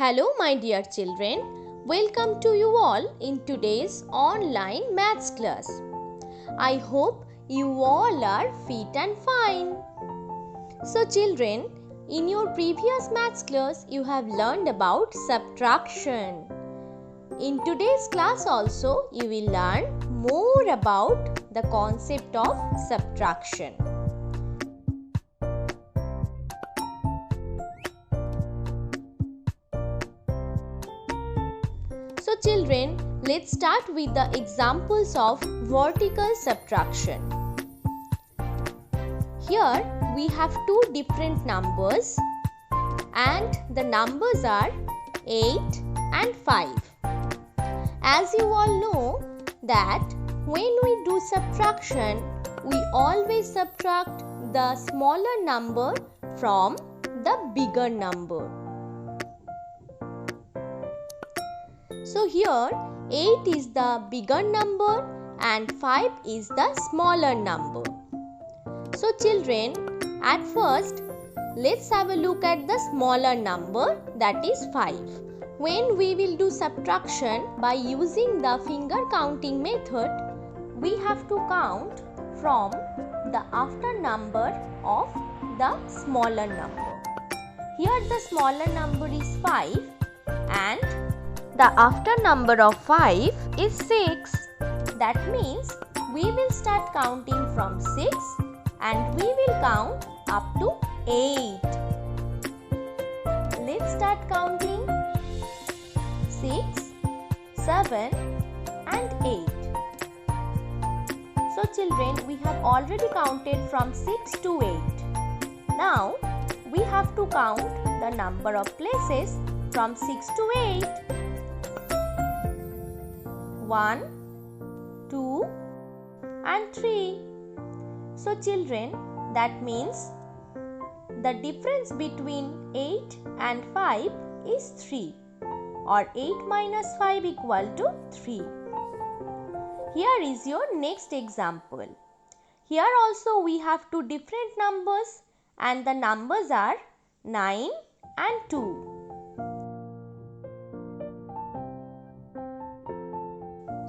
Hello, my dear children. Welcome to you all in today's online maths class. I hope you all are fit and fine. So, children, in your previous maths class, you have learned about subtraction. In today's class also, you will learn more about the concept of subtraction. So children, let's start with the examples of vertical subtraction. Here we have two different numbers and the numbers are 8 and 5. As you all know that when we do subtraction, we always subtract the smaller number from the bigger number. So here 8 is the bigger number and 5 is the smaller number. So children, at first let's have a look at the smaller number, that is 5. When we will do subtraction by using the finger counting method, we have to count from the after number of the smaller number. Here the smaller number is 5 and the after number of 5 is 6. That means we will start counting from 6 and we will count up to 8. Let's start counting 6, 7 and 8. So children, we have already counted from 6 to 8. Now we have to count the number of places from 6 to 8. 1, 2 and 3. So children, that means the difference between 8 and 5 is 3 or 8 minus 5 equal to 3. Here is your next example. Here also we have two different numbers and the numbers are 9 and 2.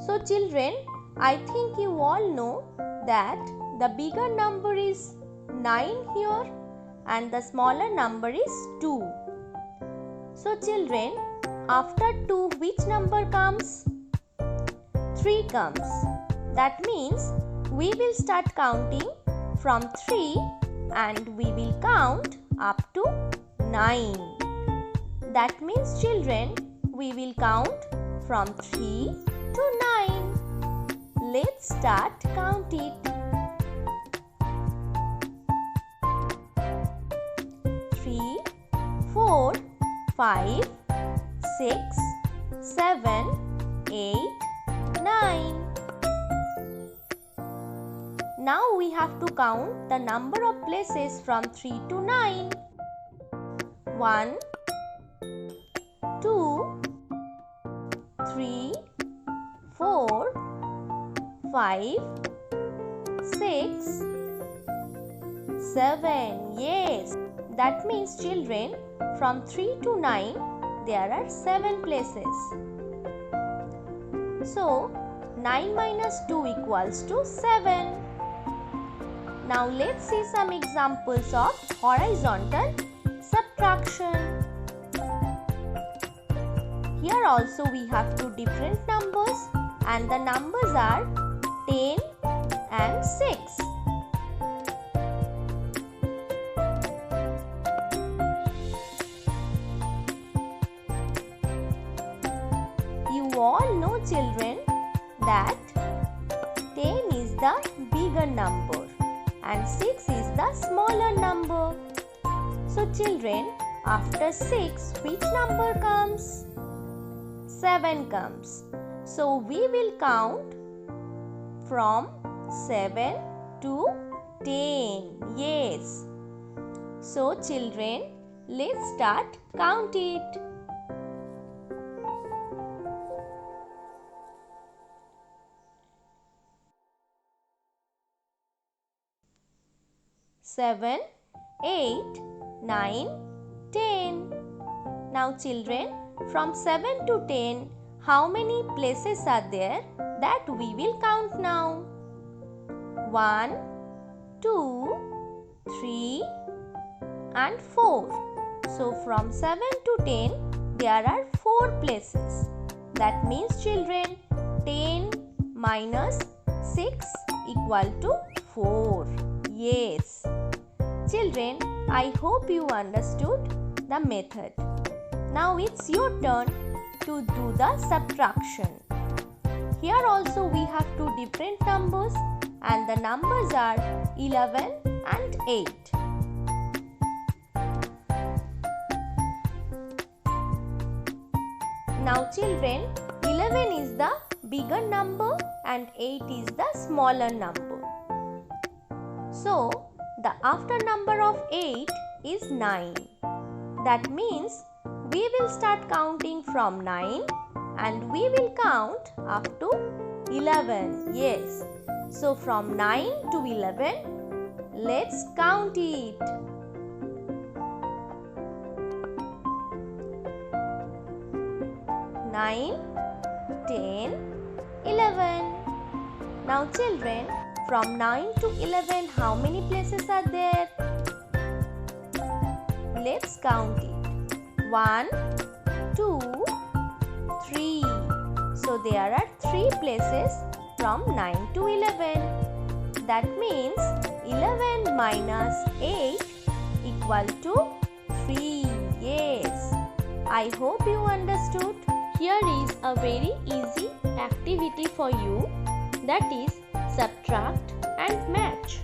So children, I think you all know that the bigger number is 9 here and the smaller number is 2. So children, after 2 which number comes? 3 comes. That means we will start counting from 3 and we will count up to 9. That means children, we will count from 3 to 9. Let's start count it. 3, 4, 5, 6, 7, 8, 9. Now we have to count the number of places from 3 to 9. 1, 2, 3, 4, 5, 6, 7. Yes, that means children, from 3 to 9 there are 7 places. So 9 minus 2 equals to 7. Now let's see some examples of horizontal subtraction. Here also we have two different numbers and the numbers are 10 and 6. You all know children that 10 is the bigger number and 6 is the smaller number. So children, after 6 which number comes? 7 comes. So we will count from 7 to 10. Yes. So children, let's start count it. 7, 8, 9, 10. Now children, from 7 to 10, how many places are there? That we will count now. 1, 2, 3 and 4. So from 7 to 10, there are 4 places. That means children, 10 minus 6 equal to 4. Yes. Children, I hope you understood the method. Now it's your turn to do the subtraction. Here also we have two different numbers and the numbers are 11 and 8. Now children, 11 is the bigger number and 8 is the smaller number. So, the after number of 8 is 9. That means we will start counting from 9 and we will count up to 11. Yes. So, from 9 to 11, let's count it. 9, 10, 11. Now children, from 9 to 11, how many places are there? Let's count it. 1, 2, 3. So there are 3 places from 9 to 11. That means 11 minus 8 equal to 3. Yes. I hope you understood. Here is a very easy activity for you, that is subtract and match.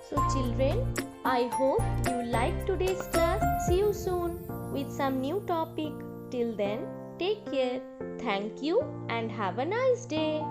So children, I hope you like today's class. See you soon with some new topic. Till then, take care. Thank you and have a nice day.